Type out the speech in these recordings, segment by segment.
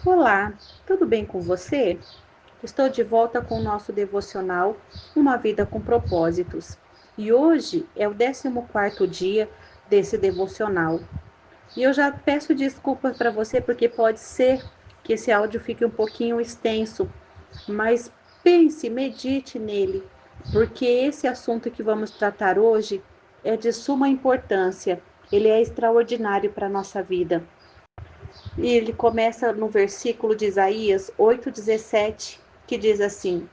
Olá, tudo bem com você? Estou de volta com o nosso devocional Uma Vida com Propósitos. E hoje é o 14º dia desse devocional. E eu já peço desculpas para você porque pode ser que esse áudio fique um pouquinho extenso, mas pense, medite nele, porque esse assunto que vamos tratar hoje é de suma importância. Ele é extraordinário para a nossa vida. E ele começa no versículo de Isaías 8,17, que diz assim: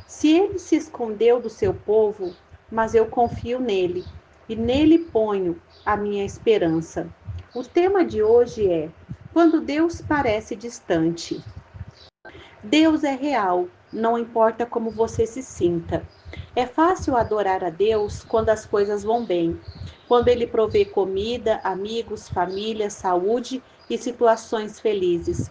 Se ele se escondeu do seu povo, mas eu confio nele, e nele ponho a minha esperança. O tema de hoje é: Quando Deus parece distante. Deus é real, não importa como você se sinta. É fácil adorar a Deus quando as coisas vão bem, quando Ele provê comida, amigos, família, saúde e situações felizes.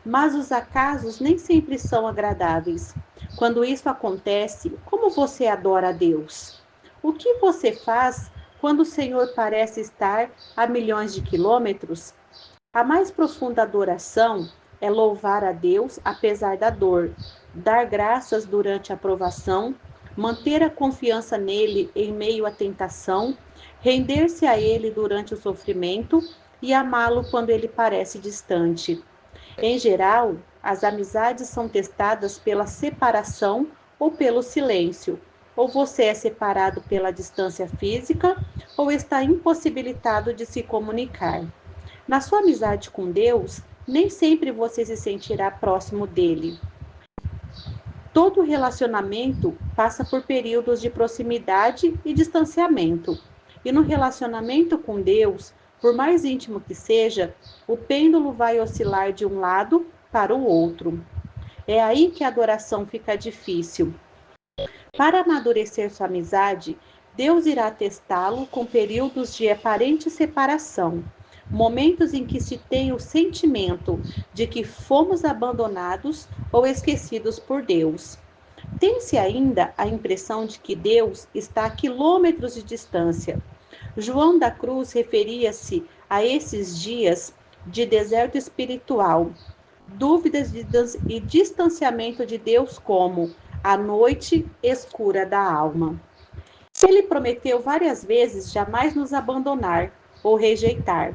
Mas os acasos nem sempre são agradáveis. Quando isso acontece, como você adora a Deus? O que você faz quando o Senhor parece estar a milhões de quilômetros? A mais profunda adoração é louvar a Deus apesar da dor, dar graças durante a provação, manter a confiança nele em meio à tentação, render-se a ele durante o sofrimento e amá-lo quando ele parece distante. Em geral, as amizades são testadas pela separação ou pelo silêncio. Ou você é separado pela distância física, ou está impossibilitado de se comunicar. Na sua amizade com Deus, nem sempre você se sentirá próximo dele. Todo relacionamento passa por períodos de proximidade e distanciamento. E no relacionamento com Deus, por mais íntimo que seja, o pêndulo vai oscilar de um lado para o outro. É aí que a adoração fica difícil. Para amadurecer sua amizade, Deus irá testá-lo com períodos de aparente separação, momentos em que se tem o sentimento de que fomos abandonados ou esquecidos por Deus. Tem-se ainda a impressão de que Deus está a quilômetros de distância. João da Cruz referia-se a esses dias de deserto espiritual, dúvidas e distanciamento de Deus como a noite escura da alma. Ele prometeu várias vezes jamais nos abandonar ou rejeitar,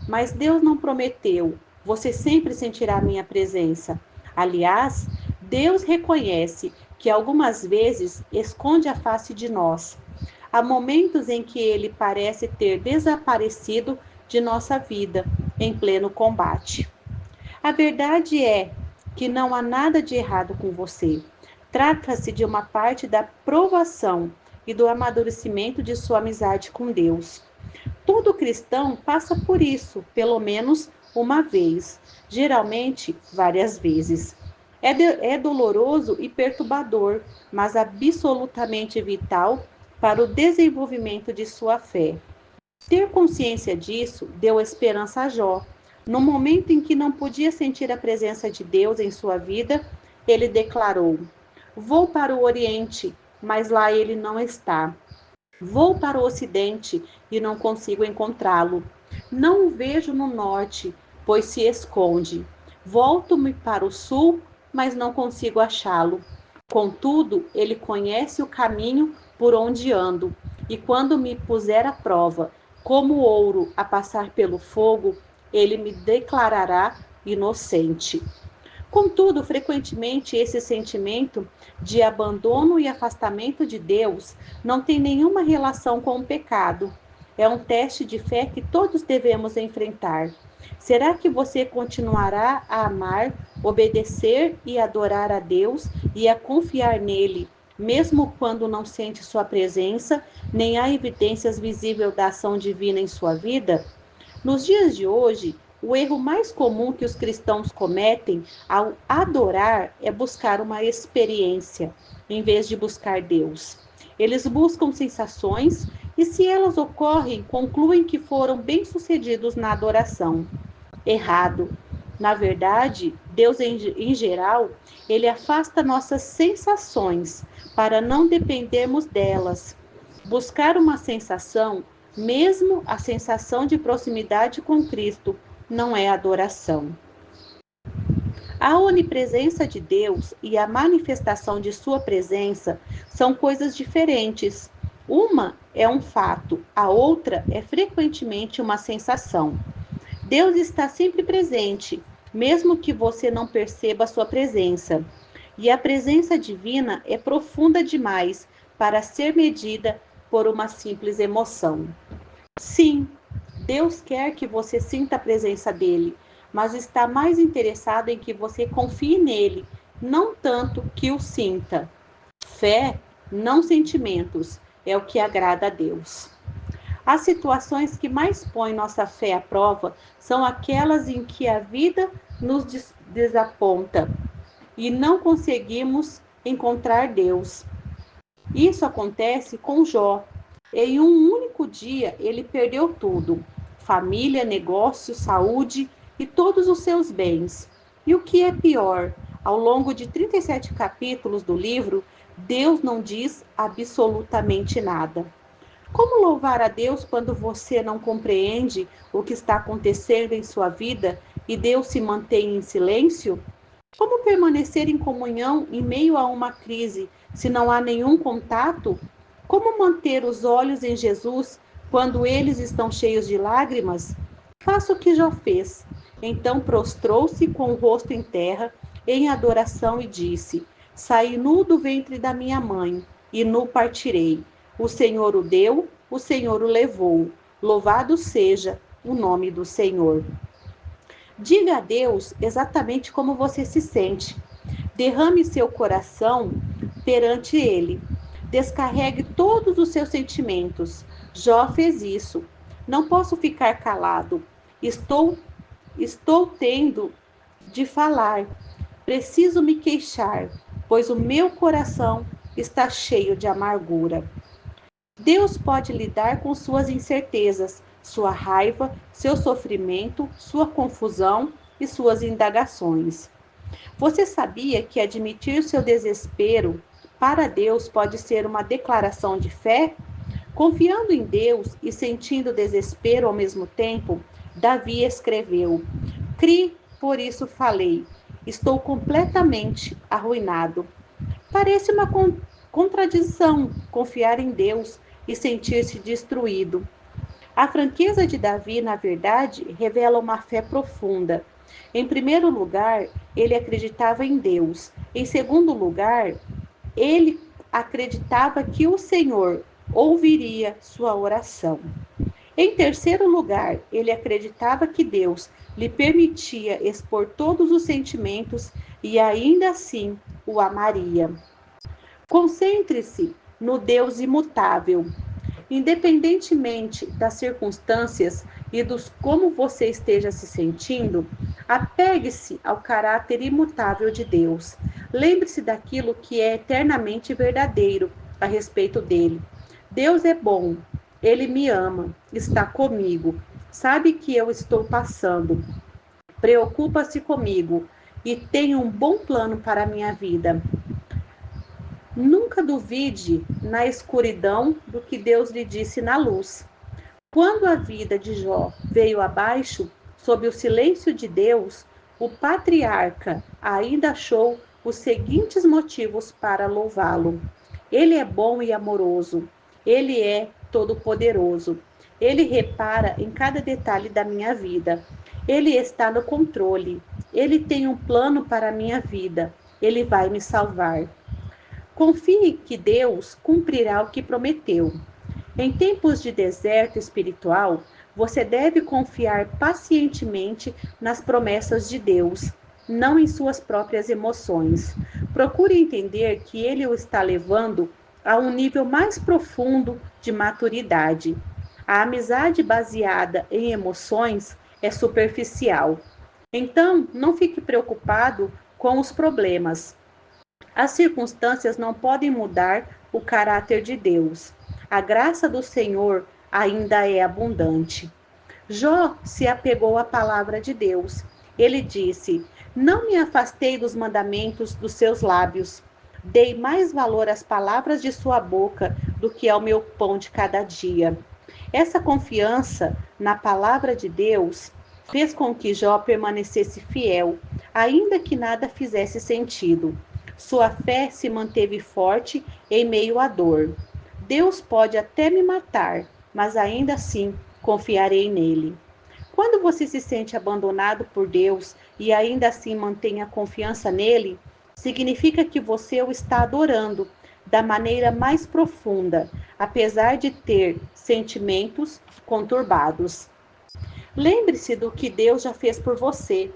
mas Deus não prometeu: você sempre sentirá minha presença. Aliás, Deus reconhece que algumas vezes esconde a face de nós. Há momentos em que ele parece ter desaparecido de nossa vida em pleno combate. A verdade é que não há nada de errado com você. Trata-se de uma parte da provação e do amadurecimento de sua amizade com Deus. Todo cristão passa por isso, pelo menos uma vez, geralmente várias vezes. É doloroso e perturbador, mas absolutamente vital para o desenvolvimento de sua fé. Ter consciência disso deu esperança a Jó. No momento em que não podia sentir a presença de Deus em sua vida, ele declarou: Vou para o Oriente, mas lá ele não está. Vou para o Ocidente e não consigo encontrá-lo. Não o vejo no Norte, pois se esconde. Volto-me para o Sul, mas não consigo achá-lo. Contudo, ele conhece o caminho por onde ando, e quando me puser à prova, como ouro a passar pelo fogo, ele me declarará inocente. Contudo, frequentemente esse sentimento de abandono e afastamento de Deus não tem nenhuma relação com o pecado. É um teste de fé que todos devemos enfrentar. Será que você continuará a amar, obedecer e adorar a Deus e a confiar nele, mesmo quando não sente sua presença, nem há evidências visíveis da ação divina em sua vida? Nos dias de hoje, o erro mais comum que os cristãos cometem ao adorar é buscar uma experiência, em vez de buscar Deus. Eles buscam sensações e, se elas ocorrem, concluem que foram bem-sucedidos na adoração. Errado. Na verdade, Deus, em geral, ele afasta nossas sensações para não dependermos delas. Buscar uma sensação, mesmo a sensação de proximidade com Cristo, não é adoração. A onipresença de Deus e a manifestação de sua presença são coisas diferentes. Uma é um fato, a outra é frequentemente uma sensação. Deus está sempre presente, mesmo que você não perceba sua presença. E a presença divina é profunda demais para ser medida por uma simples emoção. Sim, Deus quer que você sinta a presença dele, mas está mais interessado em que você confie nele, não tanto que o sinta. Fé, não sentimentos, é o que agrada a Deus. As situações que mais põem nossa fé à prova são aquelas em que a vida nos desaponta e não conseguimos encontrar Deus. Isso acontece com Jó. Em um único dia, ele perdeu tudo: família, negócio, saúde e todos os seus bens. E o que é pior, ao longo de 37 capítulos do livro, Deus não diz absolutamente nada. Como louvar a Deus quando você não compreende o que está acontecendo em sua vida e Deus se mantém em silêncio? Como permanecer em comunhão em meio a uma crise se não há nenhum contato? Como manter os olhos em Jesus quando eles estão cheios de lágrimas? Faça o que Jó fez. Então prostrou-se com o rosto em terra, em adoração, e disse: Saí nu do ventre da minha mãe, e nu partirei. O Senhor o deu, o Senhor o levou. Louvado seja o nome do Senhor. Diga a Deus exatamente como você se sente. Derrame seu coração perante Ele. Descarregue todos os seus sentimentos. Jó fez isso. Não posso ficar calado. Estou tendo de falar. Preciso me queixar, pois o meu coração está cheio de amargura. Deus pode lidar com suas incertezas, sua raiva, seu sofrimento, sua confusão e suas indagações. Você sabia que admitir seu desespero para Deus pode ser uma declaração de fé? Confiando em Deus e sentindo desespero ao mesmo tempo, Davi escreveu: Cri, por isso falei. Estou completamente arruinado. Parece uma contradição confiar em Deus e sentir-se destruído. A franqueza de Davi, na verdade, revela uma fé profunda. Em primeiro lugar, ele acreditava em Deus. Em segundo lugar, ele acreditava que o Senhor ouviria sua oração. Em terceiro lugar, ele acreditava que Deus lhe permitia expor todos os sentimentos e ainda assim o amaria. Concentre-se no Deus imutável. Independentemente das circunstâncias e dos como você esteja se sentindo, apegue-se ao caráter imutável de Deus. Lembre-se daquilo que é eternamente verdadeiro a respeito dele. Deus é bom, ele me ama, está comigo, sabe que eu estou passando, preocupa-se comigo e tem um bom plano para a minha vida. Nunca duvide na escuridão do que Deus lhe disse na luz. Quando a vida de Jó veio abaixo, sob o silêncio de Deus, o patriarca ainda achou os seguintes motivos para louvá-lo. Ele é bom e amoroso. Ele é todo-poderoso. Ele repara em cada detalhe da minha vida. Ele está no controle. Ele tem um plano para a minha vida. Ele vai me salvar. Confie que Deus cumprirá o que prometeu. Em tempos de deserto espiritual, você deve confiar pacientemente nas promessas de Deus, não em suas próprias emoções. Procure entender que Ele o está levando a um nível mais profundo de maturidade. A amizade baseada em emoções é superficial. Então, não fique preocupado com os problemas. As circunstâncias não podem mudar o caráter de Deus. A graça do Senhor ainda é abundante. Jó se apegou à palavra de Deus. Ele disse: Não me afastei dos mandamentos dos seus lábios. Dei mais valor às palavras de sua boca do que ao meu pão de cada dia. Essa confiança na palavra de Deus fez com que Jó permanecesse fiel, ainda que nada fizesse sentido. Sua fé se manteve forte em meio à dor. Deus pode até me matar, mas ainda assim confiarei nele. Quando você se sente abandonado por Deus e ainda assim mantém a confiança nele, significa que você o está adorando da maneira mais profunda, apesar de ter sentimentos conturbados. Lembre-se do que Deus já fez por você.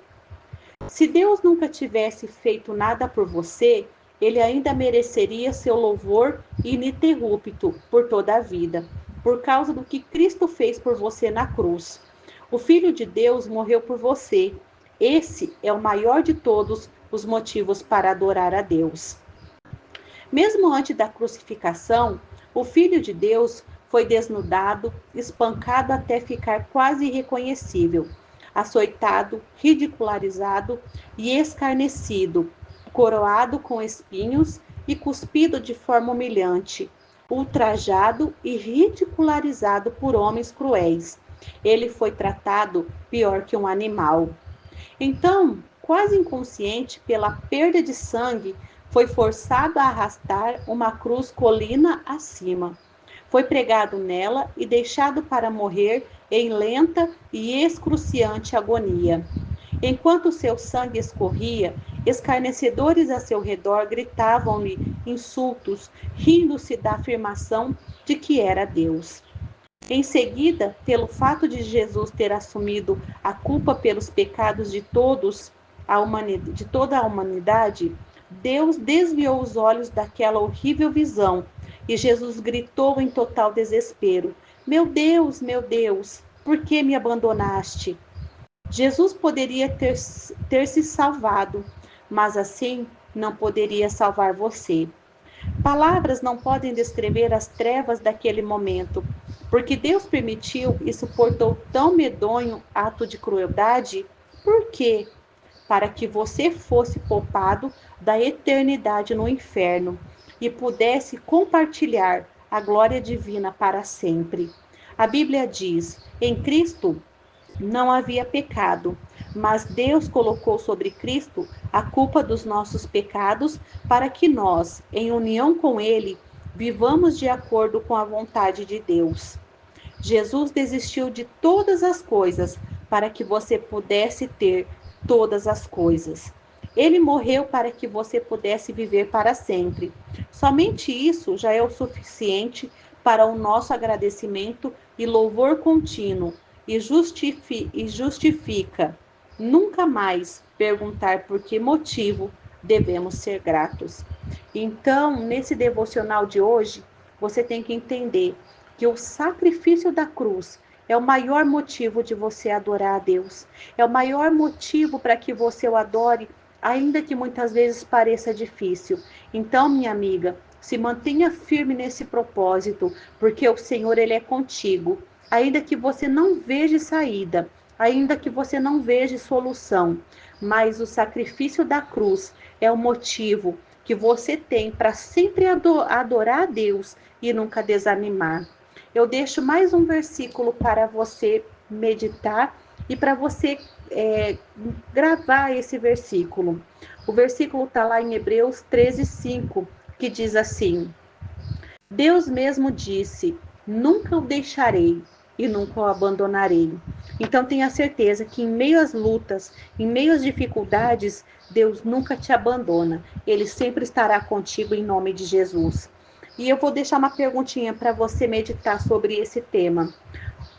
Se Deus nunca tivesse feito nada por você, ele ainda mereceria seu louvor ininterrupto por toda a vida, por causa do que Cristo fez por você na cruz. O Filho de Deus morreu por você. Esse é o maior de todos os motivos para adorar a Deus. Mesmo antes da crucificação, o Filho de Deus foi desnudado, espancado até ficar quase irreconhecível, açoitado, ridicularizado e escarnecido, coroado com espinhos e cuspido de forma humilhante, ultrajado e ridicularizado por homens cruéis. Ele foi tratado pior que um animal. Então, quase inconsciente pela perda de sangue, foi forçado a arrastar uma cruz colina acima. Foi pregado nela e deixado para morrer em lenta e excruciante agonia. Enquanto seu sangue escorria, escarnecedores a seu redor gritavam-lhe insultos, rindo-se da afirmação de que era Deus. Em seguida, pelo fato de Jesus ter assumido a culpa pelos pecados de de toda a humanidade, Deus desviou os olhos daquela horrível visão e Jesus gritou em total desespero: meu Deus, por que me abandonaste?" Jesus poderia ter se salvado, mas assim não poderia salvar você. Palavras não podem descrever as trevas daquele momento, porque Deus permitiu e suportou tão medonho ato de crueldade. Por quê? Para que você fosse poupado da eternidade no inferno e pudesse compartilhar a glória divina para sempre. A Bíblia diz: em Cristo não havia pecado, mas Deus colocou sobre Cristo a culpa dos nossos pecados para que nós, em união com Ele, vivamos de acordo com a vontade de Deus. Jesus desistiu de todas as coisas para que você pudesse ter todas as coisas. Ele morreu para que você pudesse viver para sempre. Somente isso já é o suficiente para o nosso agradecimento e louvor contínuo e justifica nunca mais perguntar por que motivo devemos ser gratos. Então, nesse devocional de hoje, você tem que entender que o sacrifício da cruz é o maior motivo de você adorar a Deus. É o maior motivo para que você o adore, ainda que muitas vezes pareça difícil. Então, minha amiga, se mantenha firme nesse propósito, porque o Senhor, ele é contigo. Ainda que você não veja saída, ainda que você não veja solução, mas o sacrifício da cruz é o motivo que você tem para sempre adorar a Deus e nunca desanimar. Eu deixo mais um versículo para você meditar e para você gravar esse versículo. O versículo está lá em Hebreus 13:5, que diz assim: Deus mesmo disse: nunca o deixarei e nunca o abandonarei. Então tenha certeza que em meio às lutas, em meio às dificuldades, Deus nunca te abandona. Ele sempre estará contigo em nome de Jesus. E eu vou deixar uma perguntinha para você meditar sobre esse tema.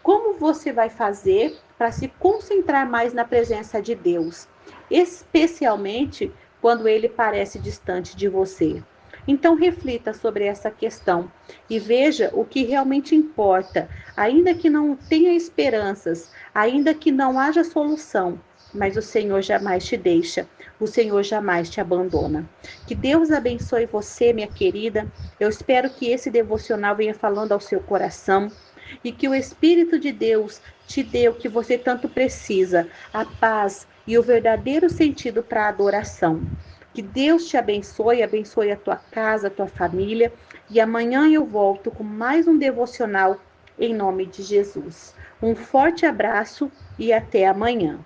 Como você vai fazer para se concentrar mais na presença de Deus, especialmente quando ele parece distante de você? Então reflita sobre essa questão e veja o que realmente importa, ainda que não tenha esperanças, ainda que não haja solução, mas o Senhor jamais te deixa, o Senhor jamais te abandona. Que Deus abençoe você, minha querida. Eu espero que esse devocional venha falando ao seu coração e que o Espírito de Deus te dê o que você tanto precisa, a paz e o verdadeiro sentido para a adoração. Que Deus te abençoe, abençoe a tua casa, a tua família, e amanhã eu volto com mais um devocional em nome de Jesus. Um forte abraço e até amanhã.